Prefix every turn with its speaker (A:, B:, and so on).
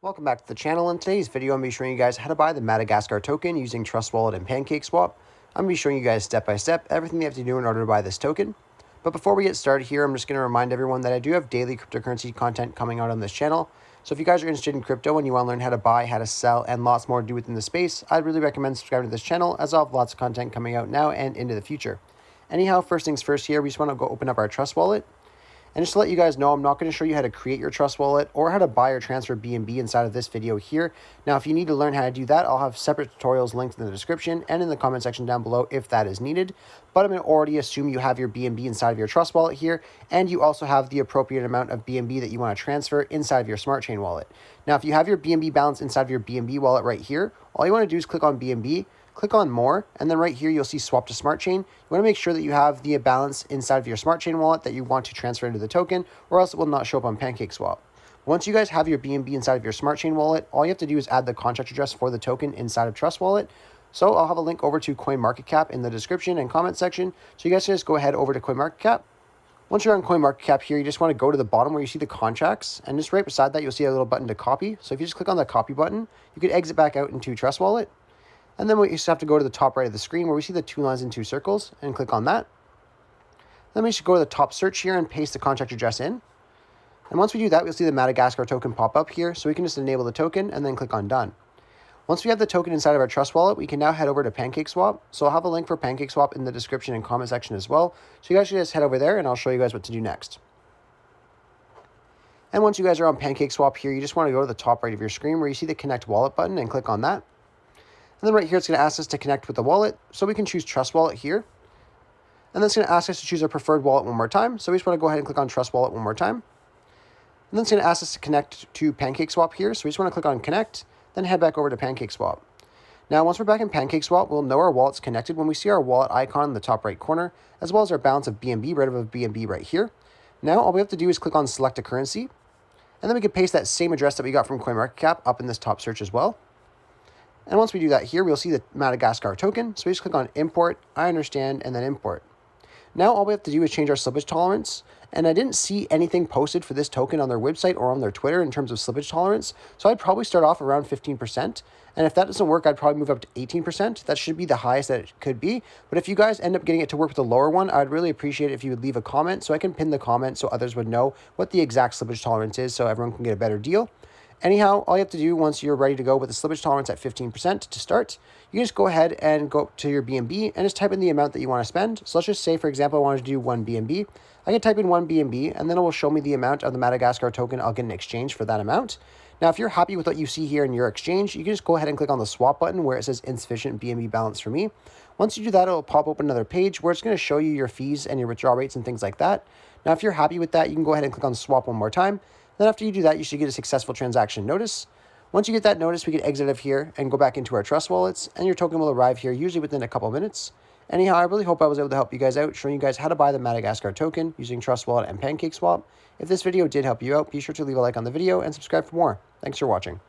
A: Welcome back to the channel. In today's video, I'm going to be showing you guys how to buy the Madagascar token using Trust Wallet and PancakeSwap. I'm going to be showing you guys step by step everything you have to do in order to buy this token. But before we get started here, I'm just going to remind everyone that I do have daily cryptocurrency content coming out on this channel. So if you guys are interested in crypto and you want to learn how to buy, how to sell, and lots more to do within the space, I'd really recommend subscribing to this channel as I'll have lots of content coming out now and into the future. Anyhow, first things first here, we just want to go open up our Trust Wallet. And just to let you guys know, I'm not going to show you how to create your Trust Wallet or how to buy or transfer BNB inside of this video here. Now, if you need to learn how to do that, I'll have separate tutorials linked in the description and in the comment section down below if that is needed. But I'm going to already assume you have your BNB inside of your Trust Wallet here, and you also have the appropriate amount of BNB that you want to transfer inside of your Smart Chain wallet. Now, if you have your BNB balance inside of your BNB wallet right here, all you want to do is click on BNB, click on more, and then right here you'll see swap to smart chain. You want to make sure that you have the balance inside of your smart chain wallet that you want to transfer into the token, or else it will not show up on PancakeSwap. Once you guys have your BNB inside of your smart chain wallet, all you have to do is add the contract address for the token inside of Trust Wallet. So I'll have a link over to CoinMarketCap in the description and comment section. So you guys can just go ahead over to CoinMarketCap. Once you're on CoinMarketCap here, you just want to go to the bottom where you see the contracts, and just right beside that you'll see a little button to copy. So if you just click on the copy button, you could exit back out into Trust Wallet. And then we just have to go to the top right of the screen where we see the 2 lines and 2 circles and click on that. Then we should go to the top search here and paste the contract address in. And once we do that, we'll see the Madagascar token pop up here. So we can just enable the token and then click on done. Once we have the token inside of our Trust Wallet, we can now head over to PancakeSwap. So I'll have a link for PancakeSwap in the description and comment section as well. So you guys should just head over there and I'll show you guys what to do next. And once you guys are on PancakeSwap here, you just want to go to the top right of your screen where you see the connect wallet button and click on that. And then right here, it's going to ask us to connect with the wallet. So we can choose Trust Wallet here. And then it's going to ask us to choose our preferred wallet one more time. So we just want to go ahead and click on Trust Wallet one more time. And then it's going to ask us to connect to PancakeSwap here. So we just want to click on Connect, then head back over to PancakeSwap. Now, once we're back in PancakeSwap, we'll know our wallet's connected when we see our wallet icon in the top right corner, as well as our balance of BNB right above BNB right here. Now, all we have to do is click on Select a Currency. And then we can paste that same address that we got from CoinMarketCap up in this top search as well. And once we do that here, we'll see the Madagascar token. So we just click on Import, I understand, and then Import. Now all we have to do is change our slippage tolerance. And I didn't see anything posted for this token on their website or on their Twitter in terms of slippage tolerance. So I'd probably start off around 15%. And if that doesn't work, I'd probably move up to 18%. That should be the highest that it could be. But if you guys end up getting it to work with a lower one, I'd really appreciate it if you would leave a comment so I can pin the comment so others would know what the exact slippage tolerance is so everyone can get a better deal. Anyhow, all you have to do once you're ready to go with the slippage tolerance at 15% to start, you can just go ahead and go up to your BNB and just type in the amount that you want to spend. So let's just say, for example, I wanted to do 1 BNB. I can type in 1 BNB and then it will show me the amount of the Madagascar token I'll get in exchange for that amount. Now, if you're happy with what you see here in your exchange, you can just go ahead and click on the swap button where it says insufficient BNB balance for me. Once you do that, it'll pop open another page where it's going to show you your fees and your withdrawal rates and things like that. Now, if you're happy with that, you can go ahead and click on swap one more time. Then after you do that, you should get a successful transaction notice. Once you get that notice, we can exit out of here and go back into our Trust Wallets, and your token will arrive here usually within a couple minutes. Anyhow, I really hope I was able to help you guys out, showing you guys how to buy the Madagascar token using Trust Wallet and PancakeSwap. If this video did help you out, be sure to leave a like on the video and subscribe for more. Thanks for watching.